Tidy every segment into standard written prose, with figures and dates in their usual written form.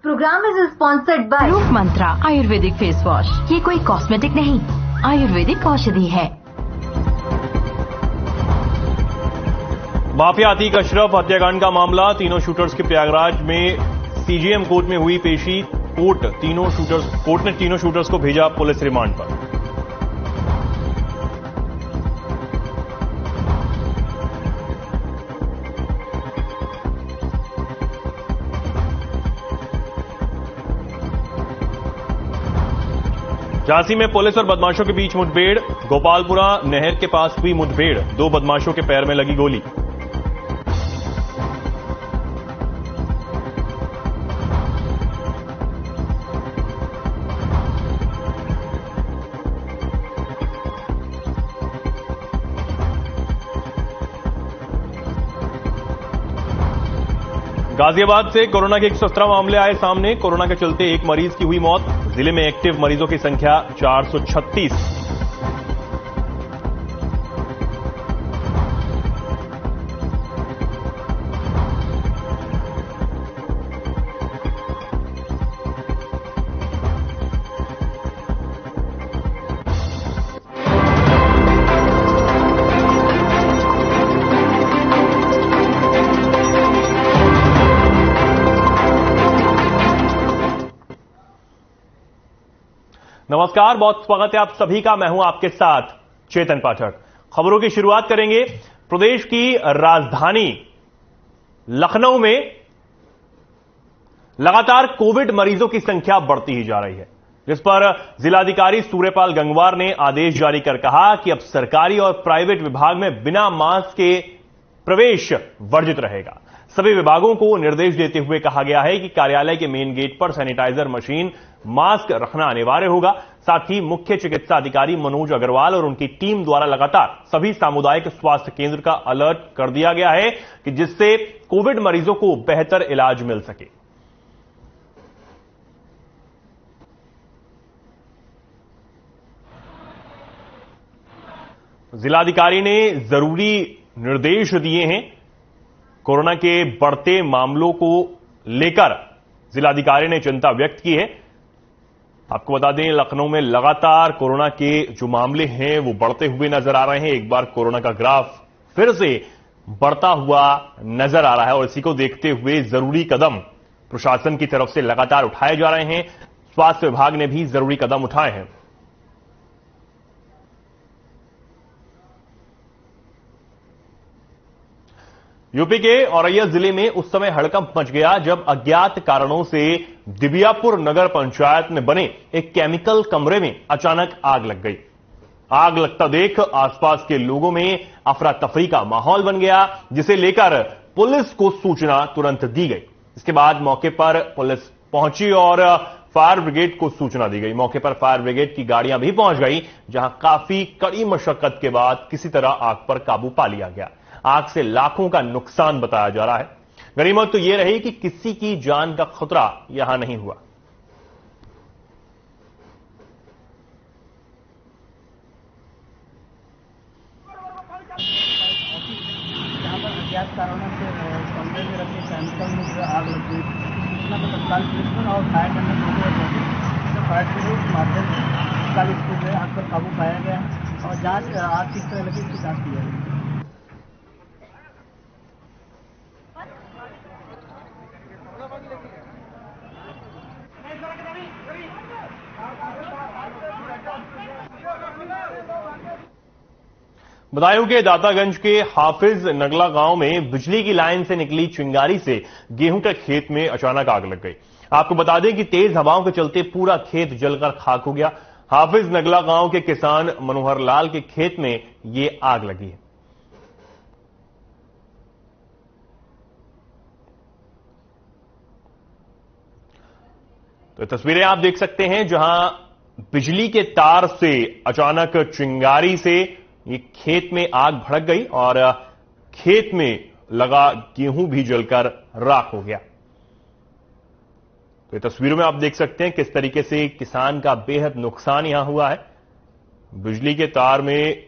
Programme is sponsored by रूप मंत्रा Ayurvedic face wash. ये कोई कॉस्मेटिक नहीं, आयुर्वेदिक औषधि है। माफिया अतीक अशरफ हत्याकांड का मामला, तीनों शूटर्स के प्रयागराज में सीजेएम कोर्ट में हुई पेशी। कोर्ट ने तीनों शूटर्स को भेजा पुलिस रिमांड पर। झांसी में पुलिस और बदमाशों के बीच मुठभेड़, गोपालपुरा नहर के पास हुई मुठभेड़, 2 बदमाशों के पैर में लगी गोली। गाजियाबाद से कोरोना के 117 मामले आए सामने। कोरोना के चलते एक मरीज की हुई मौत। जिले में एक्टिव मरीजों की संख्या 436। नमस्कार, बहुत स्वागत है आप सभी का। मैं हूं आपके साथ चेतन पाठक। खबरों की शुरुआत करेंगे। प्रदेश की राजधानी लखनऊ में लगातार कोविड मरीजों की संख्या बढ़ती ही जा रही है, जिस पर जिलाधिकारी सूर्यपाल गंगवार ने आदेश जारी कर कहा कि अब सरकारी और प्राइवेट विभाग में बिना मास्क के प्रवेश वर्जित रहेगा। सभी विभागों को निर्देश देते हुए कहा गया है कि कार्यालय के मेन गेट पर सैनिटाइजर मशीन, मास्क रखना अनिवार्य होगा। साथ ही मुख्य चिकित्सा अधिकारी मनोज अग्रवाल और उनकी टीम द्वारा लगातार सभी सामुदायिक स्वास्थ्य केंद्र का अलर्ट कर दिया गया है कि जिससे कोविड मरीजों को बेहतर इलाज मिल सके। जिलाधिकारी ने जरूरी निर्देश दिए हैं। कोरोना के बढ़ते मामलों को लेकर जिलाधिकारी ने चिंता व्यक्त की है। आपको बता दें, लखनऊ में लगातार कोरोना के जो मामले हैं वो बढ़ते हुए नजर आ रहे हैं। एक बार कोरोना का ग्राफ फिर से बढ़ता हुआ नजर आ रहा है और इसी को देखते हुए जरूरी कदम प्रशासन की तरफ से लगातार उठाए जा रहे हैं। स्वास्थ्य विभाग ने भी जरूरी कदम उठाए हैं। यूपी के औरैया जिले में उस समय हड़कंप मच गया जब अज्ञात कारणों से दिबियापुर नगर पंचायत में बने एक केमिकल कमरे में अचानक आग लग गई। आग लगता देख आसपास के लोगों में अफरा तफरी का माहौल बन गया, जिसे लेकर पुलिस को सूचना तुरंत दी गई। इसके बाद मौके पर पुलिस पहुंची और फायर ब्रिगेड को सूचना दी गई। मौके पर फायर ब्रिगेड की गाड़ियां भी पहुंच गई, जहां काफी कड़ी मशक्कत के बाद किसी तरह आग पर काबू पा लिया गया। आग से लाखों का नुकसान बताया जा रहा है। गनीमत तो यह रही कि किसी की जान का खतरा यहां नहीं हुआ। जहां पर अज्ञात कारणों से कमरे में रखे केमिकल में जो आग लग गई, सूचना को तत्काल पुलिस और फायर ब्रिगेड के माध्यम से तत्काल इसको जो है आग पर काबू पाया गया और जांच आग किस तरह लगी इसकी जांच की जाएगी। बदायूं के दातागंज के हाफिज नगला गांव में बिजली की लाइन से निकली चिंगारी से गेहूं के खेत में अचानक आग लग गई। आपको बता दें कि तेज हवाओं के चलते पूरा खेत जलकर खाक हो गया। हाफिज नगला गांव के किसान मनोहर लाल के खेत में यह आग लगी है। तो तस्वीरें आप देख सकते हैं, जहां बिजली के तार से अचानक चिंगारी से ये खेत में आग भड़क गई और खेत में लगा गेहूं भी जलकर राख हो गया। तो ये तस्वीरों में आप देख सकते हैं किस तरीके से किसान का बेहद नुकसान यहां हुआ है। बिजली के तार में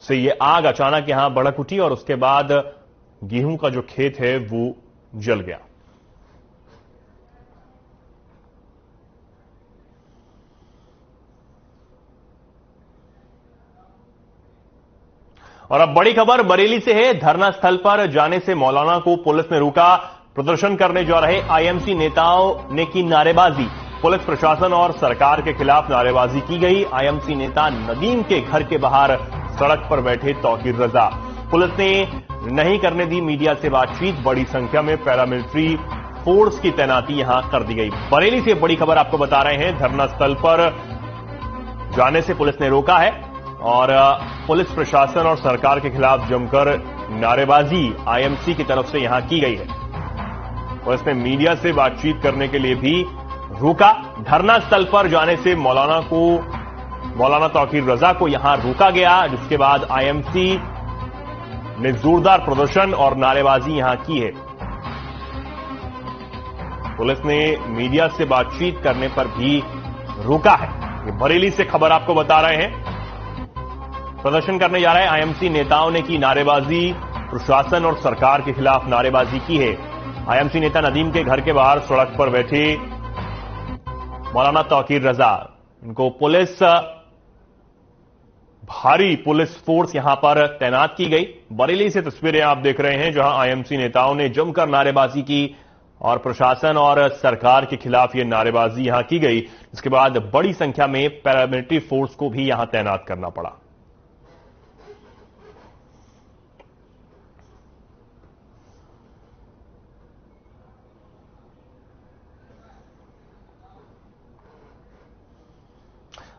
से ये आग अचानक यहां भड़क उठी और उसके बाद गेहूं का जो खेत है वो जल गया। और अब बड़ी खबर बरेली से है। धरना स्थल पर जाने से मौलाना को पुलिस ने रोका। प्रदर्शन करने जा रहे आईएमसी नेताओं ने की नारेबाजी। पुलिस प्रशासन और सरकार के खिलाफ नारेबाजी की गई। आईएमसी नेता नदीम के घर के बाहर सड़क पर बैठे तौकीर रजा। पुलिस ने नहीं करने दी मीडिया से बातचीत। बड़ी संख्या में पैरामिलिट्री फोर्स की तैनाती यहां कर दी गई। बरेली से बड़ी खबर आपको बता रहे हैं। धरना स्थल पर जाने से पुलिस ने रोका है और पुलिस प्रशासन और सरकार के खिलाफ जमकर नारेबाजी आईएमसी की तरफ से यहां की गई है। पुलिस ने मीडिया से बातचीत करने के लिए भी रोका। धरना स्थल पर जाने से मौलाना तौकीर रजा को यहां रोका गया, जिसके बाद आईएमसी ने जोरदार प्रदर्शन और नारेबाजी यहां की है। पुलिस ने मीडिया से बातचीत करने पर भी रोका है। ये बरेली से खबर आपको बता रहे हैं। प्रदर्शन करने जा रहे आईएमसी नेताओं ने की नारेबाजी। प्रशासन और सरकार के खिलाफ नारेबाजी की है। आईएमसी नेता नदीम के घर के बाहर सड़क पर बैठे मौलाना तौकीर रजा, इनको भारी पुलिस फोर्स यहां पर तैनात की गई। बरेली से तस्वीरें आप देख रहे हैं, जहां आईएमसी नेताओं ने जमकर नारेबाजी की और प्रशासन और सरकार के खिलाफ यह नारेबाजी यहां की गई। इसके बाद बड़ी संख्या में पैरामिलिट्री फोर्स को भी यहां तैनात करना पड़ा।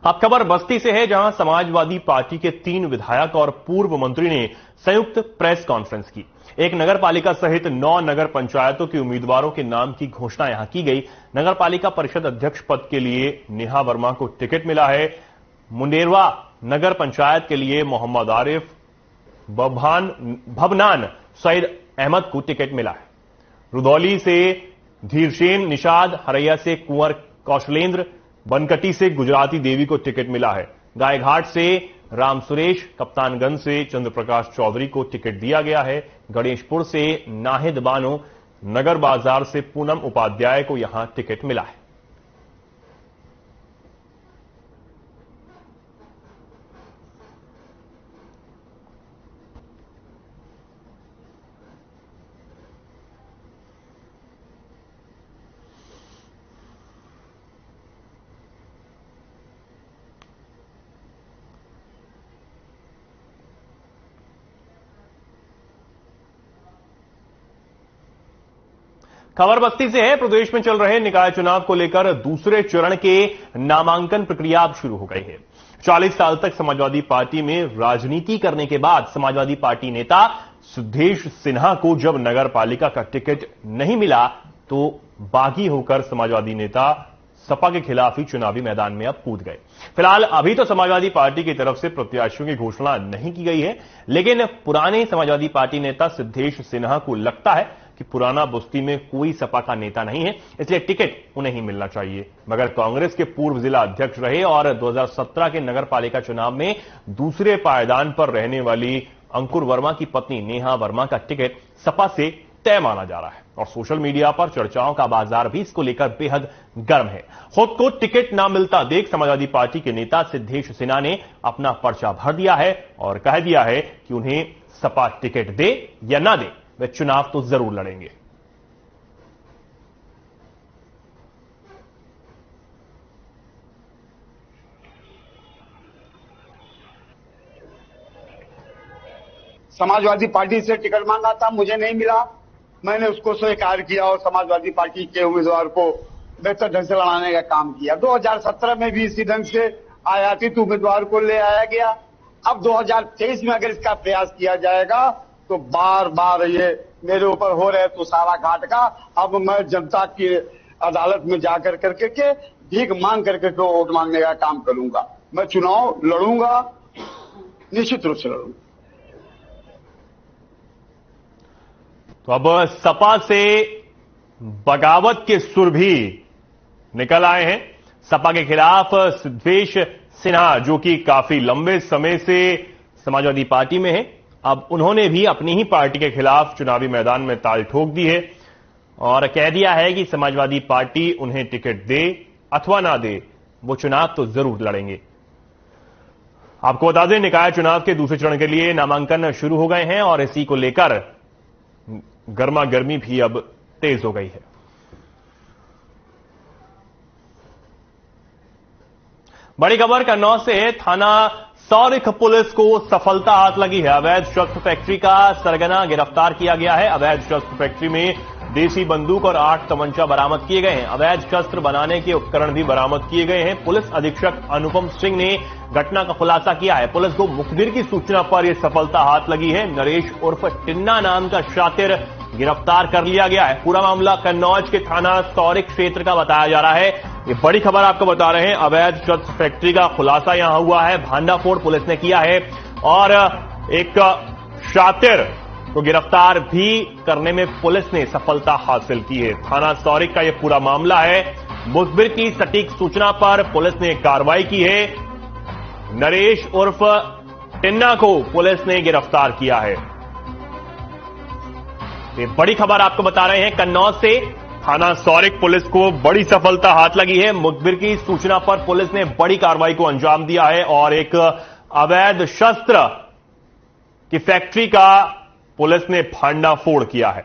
अब खबर बस्ती से है, जहां समाजवादी पार्टी के 3 विधायक और पूर्व मंत्री ने संयुक्त प्रेस कॉन्फ्रेंस की। एक नगर पालिका सहित 9 नगर पंचायतों के उम्मीदवारों के नाम की घोषणा यहां की गई। नगर पालिका परिषद अध्यक्ष पद के लिए नेहा वर्मा को टिकट मिला है। मुंडेरवा नगर पंचायत के लिए मोहम्मद आरिफ, भवनान सईद अहमद को टिकट मिला है। रुधौली से धीरसेन निषाद, हरैया से कुंवर कौशलेंद्र, बनकटी से गुजराती देवी को टिकट मिला है। गायघाट से राम सुरेश, कप्तानगंज से चंद्रप्रकाश चौधरी को टिकट दिया गया है। गणेशपुर से नाहिद बानो, नगर बाजार से पूनम उपाध्याय को यहां टिकट मिला है। खबर बस्ती से है। प्रदेश में चल रहे निकाय चुनाव को लेकर दूसरे चरण के नामांकन प्रक्रिया अब शुरू हो गई है। 40 साल तक समाजवादी पार्टी में राजनीति करने के बाद समाजवादी पार्टी नेता सिद्धेश सिन्हा को जब नगर पालिका का टिकट नहीं मिला तो बागी होकर समाजवादी नेता सपा के खिलाफ ही चुनावी मैदान में अब कूद गए। फिलहाल अभी तो समाजवादी पार्टी की तरफ से प्रत्याशियों की घोषणा नहीं की गई है, लेकिन पुराने समाजवादी पार्टी नेता सिद्धेश सिन्हा को लगता है कि पुराना बस्ती में कोई सपा का नेता नहीं है, इसलिए टिकट उन्हें ही मिलना चाहिए। मगर कांग्रेस के पूर्व जिला अध्यक्ष रहे और 2017 के नगर पालिका चुनाव में दूसरे पायदान पर रहने वाली अंकुर वर्मा की पत्नी नेहा वर्मा का टिकट सपा से तय माना जा रहा है और सोशल मीडिया पर चर्चाओं का बाजार भी इसको लेकर बेहद गर्म है। खुद को टिकट ना मिलता देख समाजवादी पार्टी के नेता सिद्धेश सिन्हा ने अपना पर्चा भर दिया है और कह दिया है कि उन्हें सपा टिकट दे या ना दे, वे चुनाव तो जरूर लड़ेंगे। समाजवादी पार्टी से टिकट मांगा था, मुझे नहीं मिला। मैंने उसको स्वीकार किया और समाजवादी पार्टी के उम्मीदवार को बेहतर ढंग से लड़ाने का काम किया। 2017 में भी इसी ढंग से आयातित उम्मीदवार को ले आया गया। अब 2023 में अगर इसका प्रयास किया जाएगा तो बार बार ये मेरे ऊपर हो रहे तो सारा घाट का अब मैं जनता की अदालत में जाकर करके के भीख मांग करके तो वोट मांगने का काम करूंगा। मैं चुनाव लड़ूंगा, निश्चित रूप से लड़ूंगा। तो अब सपा से बगावत के सुर भी निकल आए हैं। सपा के खिलाफ सिद्धेश सिन्हा, जो कि काफी लंबे समय से समाजवादी पार्टी में है, अब उन्होंने भी अपनी ही पार्टी के खिलाफ चुनावी मैदान में ताल ठोक दी है और कह दिया है कि समाजवादी पार्टी उन्हें टिकट दे अथवा ना दे, वो चुनाव तो जरूर लड़ेंगे। आपको बता दें, निकाय चुनाव के दूसरे चरण के लिए नामांकन शुरू हो गए हैं और इसी को लेकर गर्मा गर्मी भी अब तेज हो गई है। बड़ी खबर कन्नौज से थाना सौरिख पुलिस को सफलता हाथ लगी है। अवैध शस्त्र फैक्ट्री का सरगना गिरफ्तार किया गया है। अवैध शस्त्र फैक्ट्री में देसी बंदूक और 8 तमंचा बरामद किए गए हैं। अवैध शस्त्र बनाने के उपकरण भी बरामद किए गए हैं। पुलिस अधीक्षक अनुपम सिंह ने घटना का खुलासा किया है। पुलिस को मुखबिर की सूचना पर यह सफलता हाथ लगी है। नरेश उर्फ टिन्ना नाम का शातिर गिरफ्तार कर लिया गया है। पूरा मामला कन्नौज के थाना सौरिख क्षेत्र का बताया जा रहा है। ये बड़ी खबर आपको बता रहे हैं। अवैध शस्त्र फैक्ट्री का खुलासा यहां हुआ है, भांडाफोड़ पुलिस ने किया है और एक शातिर को गिरफ्तार भी करने में पुलिस ने सफलता हासिल की है। थाना सौरिख का यह पूरा मामला है। मुखबिर की सटीक सूचना पर पुलिस ने कार्रवाई की है। नरेश उर्फ टिन्ना को पुलिस ने गिरफ्तार किया है। ये बड़ी खबर आपको बता रहे हैं कन्नौज से। थाना सौरिख पुलिस को बड़ी सफलता हाथ लगी है। मुखबिर की सूचना पर पुलिस ने बड़ी कार्रवाई को अंजाम दिया है और एक अवैध शस्त्र की फैक्ट्री का पुलिस ने भांडाफोड़ किया है।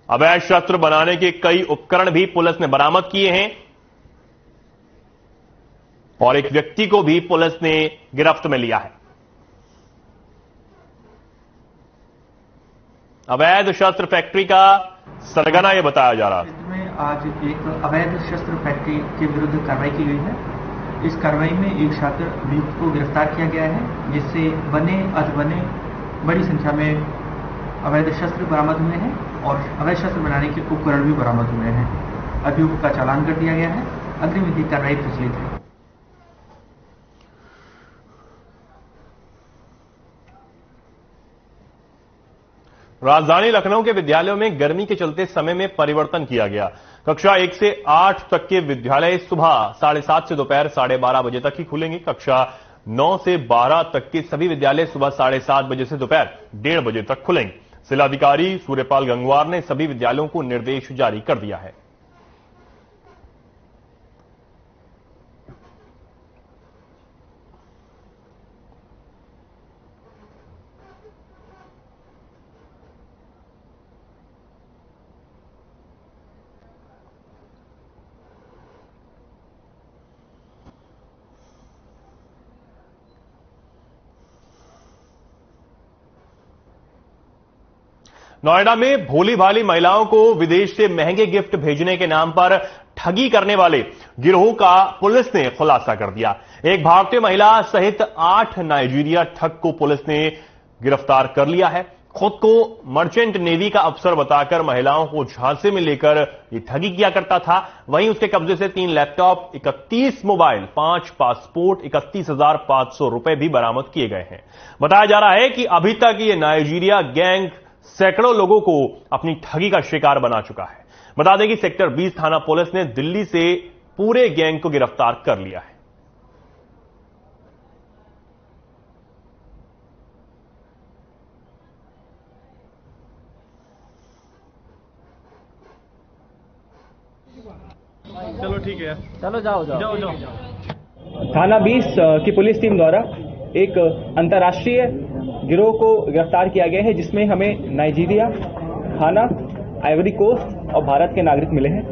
अवैध शस्त्र बनाने के कई उपकरण भी पुलिस ने बरामद किए हैं और एक व्यक्ति को भी पुलिस ने गिरफ्त में लिया है। अवैध शस्त्र फैक्ट्री का सरगना यह बताया जा रहा है। में आज एक अवैध शस्त्र फैक्ट्री के विरुद्ध कार्रवाई की गई है। इस कार्रवाई में एक शातिर अभियुक्त को गिरफ्तार किया गया है, जिससे बने अधबने बड़ी संख्या में अवैध शस्त्र बरामद हुए हैं और अवैध शस्त्र बनाने के उपकरण भी बरामद हुए हैं। अभियुक्त का चालान कर दिया गया है। अग्रिम विधिक कार्रवाई प्रचलित है। राजधानी लखनऊ के विद्यालयों में गर्मी के चलते समय में परिवर्तन किया गया। कक्षा 1 से 8 तक के विद्यालय सुबह 7:30 से दोपहर 12:30 बजे तक ही खुलेंगे। कक्षा 9 से 12 तक के सभी विद्यालय सुबह 7:30 बजे से दोपहर 1:30 बजे तक खुलेंगे। जिलाधिकारी सूर्यपाल गंगवार ने सभी विद्यालयों को निर्देश जारी कर दिया है। नोएडा में भोली भाली महिलाओं को विदेश से महंगे गिफ्ट भेजने के नाम पर ठगी करने वाले गिरोह का पुलिस ने खुलासा कर दिया। एक भारतीय महिला सहित 8 नाइजीरिया ठग को पुलिस ने गिरफ्तार कर लिया है। खुद को मर्चेंट नेवी का अफसर बताकर महिलाओं को झांसे में लेकर ये ठगी किया करता था। वहीं उसके कब्जे से 3 लैपटॉप, 31 मोबाइल, 5 पासपोर्ट, 31,500 रुपए भी बरामद किए गए हैं। बताया जा रहा है कि अभी तक ये नाइजीरिया गैंग सैकड़ों लोगों को अपनी ठगी का शिकार बना चुका है। बता दें कि सेक्टर 20 थाना पुलिस ने दिल्ली से पूरे गैंग को गिरफ्तार कर लिया है। चलो ठीक है, चलो जाओ। थाना 20 की पुलिस टीम द्वारा एक अंतर्राष्ट्रीय गिरोह को गिरफ्तार किया गया है, जिसमें हमें नाइजीरिया, घाना, आइवरी कोस्ट और भारत के नागरिक मिले हैं।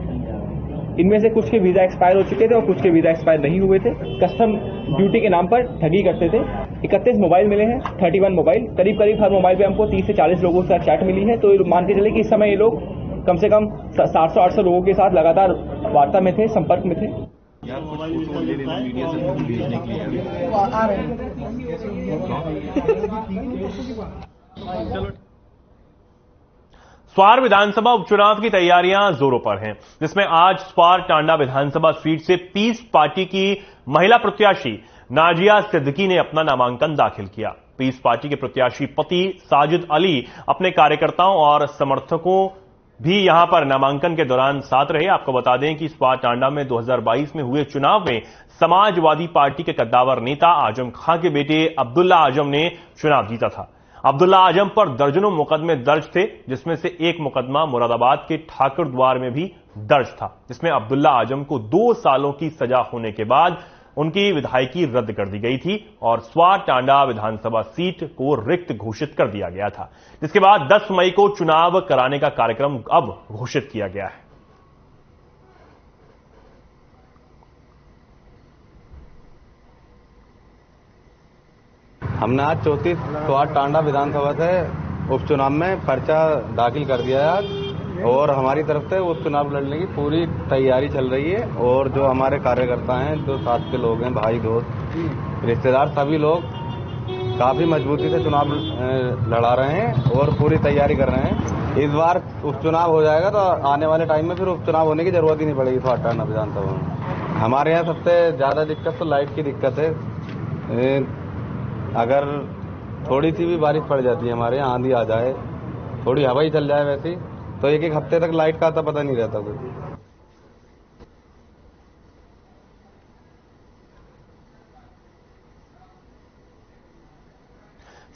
इनमें से कुछ के वीजा एक्सपायर हो चुके थे और कुछ के वीजा एक्सपायर नहीं हुए थे। कस्टम ड्यूटी के नाम पर ठगी करते थे। 31 मोबाइल मिले हैं, 31 मोबाइल। करीब हर मोबाइल पे हमको 30 से 40 लोगों के साथ चैट मिली है। तो मान के चले कि इस समय ये लोग कम से कम 700-800 लोगों के साथ लगातार वार्ता में थे, संपर्क में थे। स्वार विधानसभा उपचुनाव की तैयारियां जोरों पर हैं, जिसमें आज स्वार टांडा विधानसभा सीट से पीस पार्टी की महिला प्रत्याशी नाजिया सिद्दीकी ने अपना नामांकन दाखिल किया। पीस पार्टी के प्रत्याशी पति साजिद अली अपने कार्यकर्ताओं और समर्थकों भी यहां पर नामांकन के दौरान साथ रहे। आपको बता दें कि स्वार टांडा में 2022 में हुए चुनाव में समाजवादी पार्टी के कद्दावर नेता आजम खां के बेटे अब्दुल्ला आजम ने चुनाव जीता था। अब्दुल्ला आजम पर दर्जनों मुकदमे दर्ज थे, जिसमें से एक मुकदमा मुरादाबाद के ठाकुर द्वार में भी दर्ज था, जिसमें अब्दुल्ला आजम को 2 सालों की सजा होने के बाद उनकी विधायकी रद्द कर दी गई थी और स्वा टांडा विधानसभा सीट को रिक्त घोषित कर दिया गया था, जिसके बाद 10 मई को चुनाव कराने का कार्यक्रम अब घोषित किया गया है। हमने आज 34 स्वा टांडा विधानसभा से उपचुनाव में पर्चा दाखिल कर दिया है और हमारी तरफ से उपचुनाव लड़ने की पूरी तैयारी चल रही है। और जो हमारे कार्यकर्ता हैं, जो साथ के लोग हैं, भाई दोस्त रिश्तेदार, सभी लोग काफी मजबूती से चुनाव लड़ा रहे हैं और पूरी तैयारी कर रहे हैं। इस बार उपचुनाव हो जाएगा तो आने वाले टाइम में फिर उपचुनाव होने की जरूरत ही नहीं पड़ेगी स्वा टांडा विधानसभा में। हमारे यहाँ सबसे ज्यादा दिक्कत तो लाइट की दिक्कत है। अगर थोड़ी सी भी बारिश पड़ जाती है, हमारे यहाँ आंधी आ जाए, थोड़ी हवा ही चल जाए वैसी, तो एक हफ्ते तक लाइट का आता पता नहीं रहता कोई।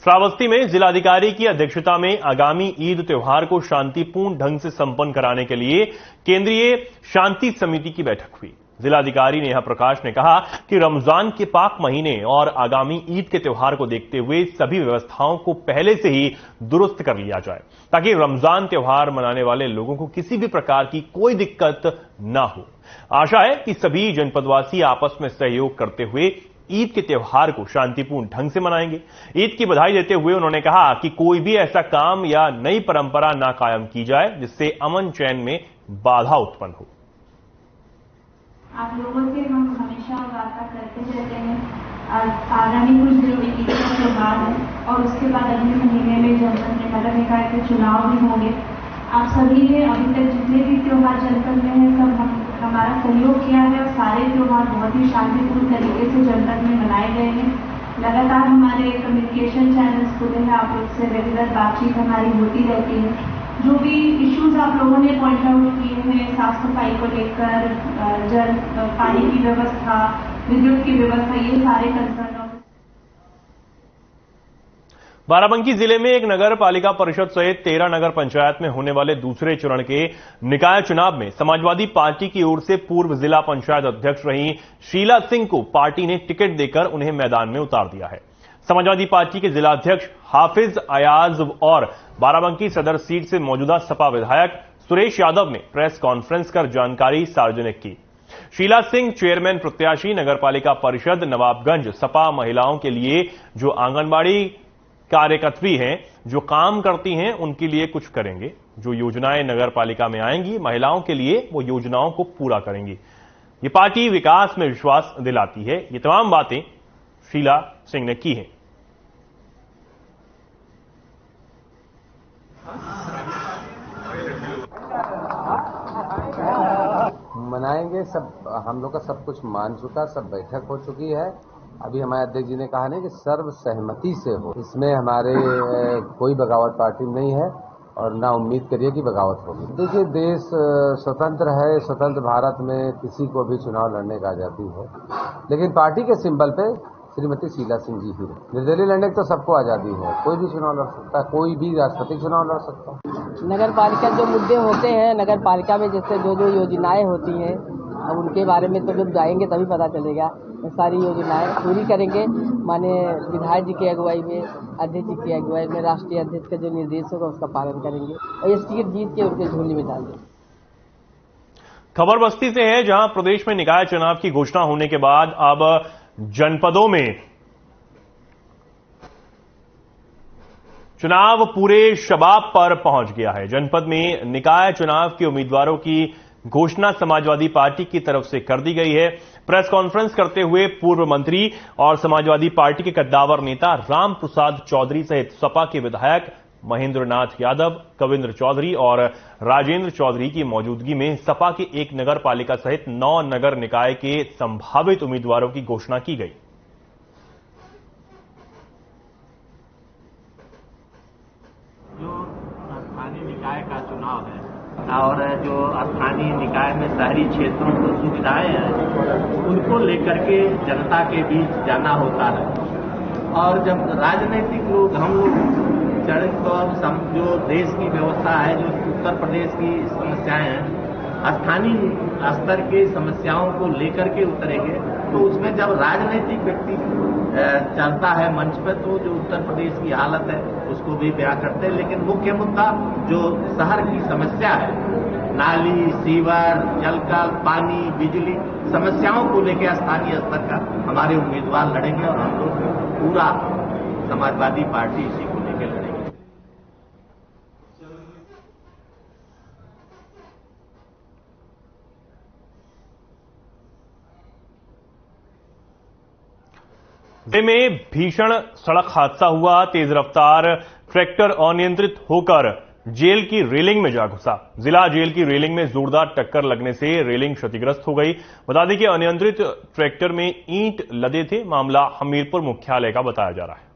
श्रावस्ती में जिलाधिकारी की अध्यक्षता में आगामी ईद त्योहार को शांतिपूर्ण ढंग से संपन्न कराने के लिए केंद्रीय शांति समिति की बैठक हुई। जिलाधिकारी नेहा प्रकाश ने कहा कि रमजान के पाक महीने और आगामी ईद के त्योहार को देखते हुए सभी व्यवस्थाओं को पहले से ही दुरुस्त कर लिया जाए, ताकि रमजान त्योहार मनाने वाले लोगों को किसी भी प्रकार की कोई दिक्कत न हो। आशा है कि सभी जनपदवासी आपस में सहयोग करते हुए ईद के त्योहार को शांतिपूर्ण ढंग से मनाएंगे। ईद की बधाई देते हुए उन्होंने कहा कि कोई भी ऐसा काम या नई परंपरा ना कायम की जाए जिससे अमन चैन में बाधा उत्पन्न हो। आप लोगों से हम हमेशा वार्ता करते रहते हैं। आगामी कुछ दिनों में ईद का त्योहार है और उसके बाद अगले महीने में जनपद में नगर निकाय के चुनाव भी होंगे। आप सभी ने अभी तक जितने भी त्योहार जनपद में हैं, सब हमारा सहयोग किया है और सारे त्योहार बहुत ही शांतिपूर्ण तरीके से जनपद में मनाए गए हैं। लगातार हमारे कम्युनिकेशन चैनल्स खुले हैं, आप लोग से रेगुलर बातचीत हमारी होती रहती है। जो भी इश्यूज आप लोगों ने पॉइंट आउट किए हैं, साफ सफाई को लेकर, जल पानी की व्यवस्था, विद्युत की व्यवस्था, ये सारे कंसर्न। बाराबंकी जिले में एक नगर पालिका परिषद सहित 13 नगर पंचायत में होने वाले दूसरे चरण के निकाय चुनाव में समाजवादी पार्टी की ओर से पूर्व जिला पंचायत अध्यक्ष रही शीला सिंह को पार्टी ने टिकट देकर उन्हें मैदान में उतार दिया है। समाजवादी पार्टी के जिलाध्यक्ष हाफिज अयाज और बाराबंकी सदर सीट से मौजूदा सपा विधायक सुरेश यादव ने प्रेस कॉन्फ्रेंस कर जानकारी सार्वजनिक की। शीला सिंह चेयरमैन प्रत्याशी नगरपालिका परिषद नवाबगंज सपा महिलाओं के लिए जो आंगनबाड़ी कार्यकर्त्री हैं, जो काम करती हैं, उनके लिए कुछ करेंगे। जो योजनाएं नगरपालिका में आएंगी महिलाओं के लिए, वो योजनाओं को पूरा करेंगी। ये पार्टी विकास में विश्वास दिलाती है। ये तमाम बातें शीला सिंह ने की हैं। मनाएंगे सब, हम लोग का सब कुछ मान चुका, सब बैठक हो चुकी है। अभी हमारे अध्यक्ष जी ने कहा नहीं कि सर्व सहमति से हो, इसमें हमारे कोई बगावत पार्टी नहीं है और ना उम्मीद करिए कि बगावत होगी। देखिए, देश स्वतंत्र है, स्वतंत्र भारत में किसी को भी चुनाव लड़ने की आजादी है, लेकिन पार्टी के सिंबल पे श्रीमती शीला सिंह जी ही निर्दलीय लड़ने की तो सबको आजादी है। कोई भी चुनाव लड़ सकता है, कोई भी राष्ट्रपति चुनाव लड़ सकता है। नगर पालिका जो मुद्दे होते हैं नगर पालिका में, जैसे जो जो योजनाएं होती हैं, अब उनके बारे में तो जब जाएंगे तभी पता चलेगा। ये सारी योजनाएं पूरी करेंगे, माने विधायक जी की अगुवाई में, अध्यक्ष जी की अगुवाई में, राष्ट्रीय अध्यक्ष का जो निर्देश होगा उसका पालन करेंगे और ये सीट जीत के उनके झोली में डाल देंगे। खबर बस्ती से है, जहां प्रदेश में निकाय चुनाव की घोषणा होने के बाद अब जनपदों में चुनाव पूरे शबाब पर पहुंच गया है। जनपद में निकाय चुनाव के उम्मीदवारों की घोषणा समाजवादी पार्टी की तरफ से कर दी गई है। प्रेस कॉन्फ्रेंस करते हुए पूर्व मंत्री और समाजवादी पार्टी के कद्दावर नेता राम प्रसाद चौधरी सहित सपा के विधायक महेंद्र नाथ यादव, कविंद्र चौधरी और राजेंद्र चौधरी की मौजूदगी में सपा के एक नगर पालिका सहित 9 नगर निकाय के संभावित उम्मीदवारों की घोषणा की गई। जो स्थानीय निकाय का चुनाव है और जो स्थानीय निकाय में शहरी क्षेत्रों को सुविधाएं हैं, उनको लेकर के जनता के बीच जाना होता है। और जब राजनीतिक लोग, हम लोग सड़क पर जो देश की व्यवस्था है, जो उत्तर प्रदेश की समस्याएं हैं, स्थानीय स्तर के समस्याओं को लेकर के उतरेंगे, तो उसमें जब राजनीतिक व्यक्ति चलता है मंच पर, तो जो उत्तर प्रदेश की हालत है उसको भी बयां करते हैं। लेकिन मुख्य मुद्दा जो शहर की समस्या है, नाली, सीवर, जलकल, पानी, बिजली, समस्याओं को लेकर स्थानीय स्तर का हमारे उम्मीदवार लड़ेंगे और हम लोग पूरा समाजवादी पार्टी इसी को लेकर लड़ेंगे। जिले में भीषण सड़क हादसा हुआ। तेज रफ्तार ट्रैक्टर अनियंत्रित होकर जेल की रेलिंग में जा घुसा। जिला जेल की रेलिंग में जोरदार टक्कर लगने से रेलिंग क्षतिग्रस्त हो गई। बता दें कि अनियंत्रित ट्रैक्टर में ईंट लदे थे। मामला हमीरपुर मुख्यालय का बताया जा रहा है।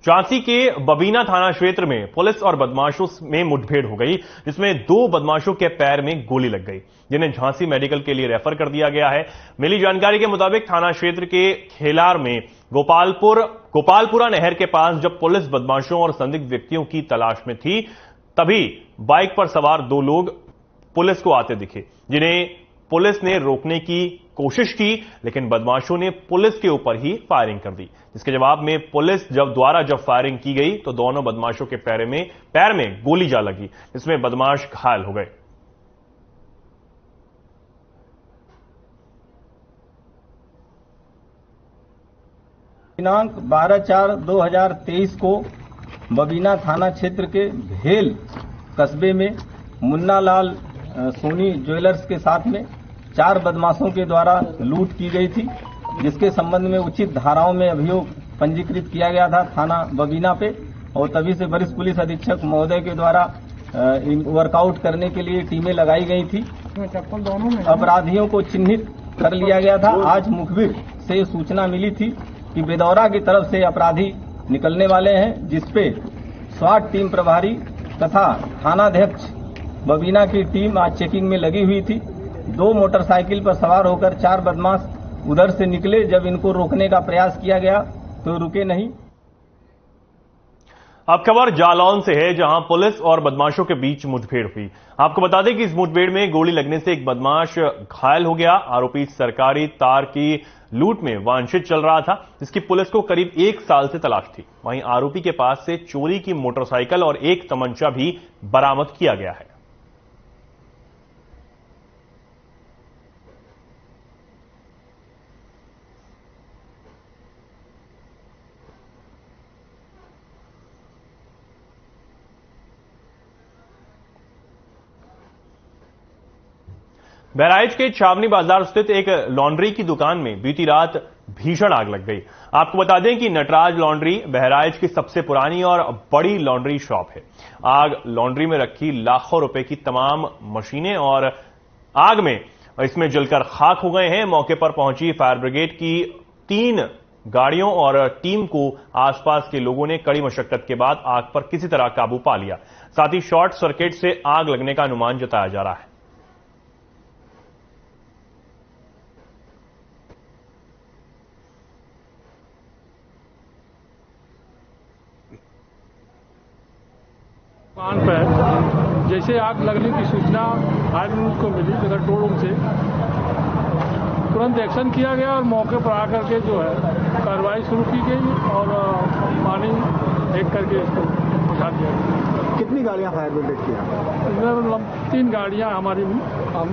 झांसी के बबीना थाना क्षेत्र में पुलिस और बदमाशों में मुठभेड़ हो गई, जिसमें 2 बदमाशों के पैर में गोली लग गई, जिन्हें झांसी मेडिकल के लिए रेफर कर दिया गया है। मिली जानकारी के मुताबिक थाना क्षेत्र के खेलार में गोपालपुरा नहर के पास जब पुलिस बदमाशों और संदिग्ध व्यक्तियों की तलाश में थी, तभी बाइक पर सवार 2 लोग पुलिस को आते दिखे, जिन्हें पुलिस ने रोकने की कोशिश की, लेकिन बदमाशों ने पुलिस के ऊपर ही फायरिंग कर दी, जिसके जवाब में पुलिस द्वारा जब फायरिंग की गई तो दोनों बदमाशों के पैर में गोली जा लगी, जिसमें बदमाश घायल हो गए। दिनांक 12/4/2023 को बबीना थाना क्षेत्र के भेल कस्बे में मुन्ना लाल सोनी ज्वेलर्स के साथ में 4 बदमाशों के द्वारा लूट की गई थी, जिसके संबंध में उचित धाराओं में अभियोग पंजीकृत किया गया था थाना बबीना पे, और तभी से वरिष्ठ पुलिस अधीक्षक महोदय के द्वारा वर्कआउट करने के लिए टीमें लगाई गई थी। अपराधियों को चिन्हित कर लिया गया था। आज मुखबिर से सूचना मिली थी कि बेदौरा की तरफ से अपराधी निकलने वाले हैं, जिसपे स्वाट टीम प्रभारी तथा थानाध्यक्ष बबीना की टीम आज चेकिंग में लगी हुई थी। 2 मोटरसाइकिल पर सवार होकर 4 बदमाश उधर से निकले। जब इनको रोकने का प्रयास किया गया तो रुके नहीं। अब खबर जालौन से है, जहां पुलिस और बदमाशों के बीच मुठभेड़ हुई। आपको बता दें कि इस मुठभेड़ में गोली लगने से एक बदमाश घायल हो गया। आरोपी सरकारी तार की लूट में वांछित चल रहा था, जिसकी पुलिस को करीब 1 साल से तलाश थी। वहीं आरोपी के पास से चोरी की मोटरसाइकिल और एक तमंचा भी बरामद किया गया है। बहराइच के छावनी बाजार स्थित एक लॉन्ड्री की दुकान में बीती रात भीषण आग लग गई। आपको बता दें कि नटराज लॉन्ड्री बहराइच की सबसे पुरानी और बड़ी लॉन्ड्री शॉप है। आग लॉन्ड्री में रखी लाखों रुपए की तमाम मशीनें और आग में इसमें जलकर खाक हो गए हैं। मौके पर पहुंची फायर ब्रिगेड की 3 गाड़ियों और टीम को आसपास के लोगों ने कड़ी मशक्कत के बाद आग पर किसी तरह काबू पा लिया। साथ ही शॉर्ट सर्किट से आग लगने का अनुमान जताया जा रहा है। दुकान पर जैसे आग लगने की सूचना फायर ब्रिगेड को मिली तो कंट्रोल रूम से तुरंत एक्शन किया गया और मौके पर आकर के जो है कार्रवाई शुरू की गई और पानी फेंक करके इसको बुझा दिया गया। कितनी गाड़ियां फायर ब्रिगेड की? इसमें 3 गाड़ियां हमारी हम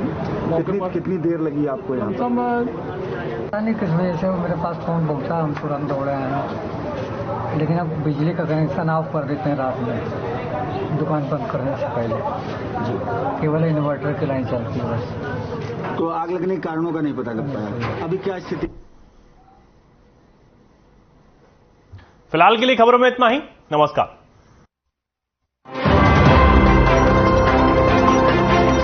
मौके पर। कितनी देर लगी आपको यहाँ? किस वजह से मेरे पास फोन पहुंचा, हम तुरंत दौड़े आए, लेकिन अब बिजली का कनेक्शन ऑफ कर देते हैं रात में दुकान बंद करने से पहले। केवल इन्वर्टर की लाइन चलती है बस। तो आग लगने के कारणों का नहीं पता लग पाया। अभी क्या स्थिति? फिलहाल के लिए खबरों में इतना ही। नमस्कार।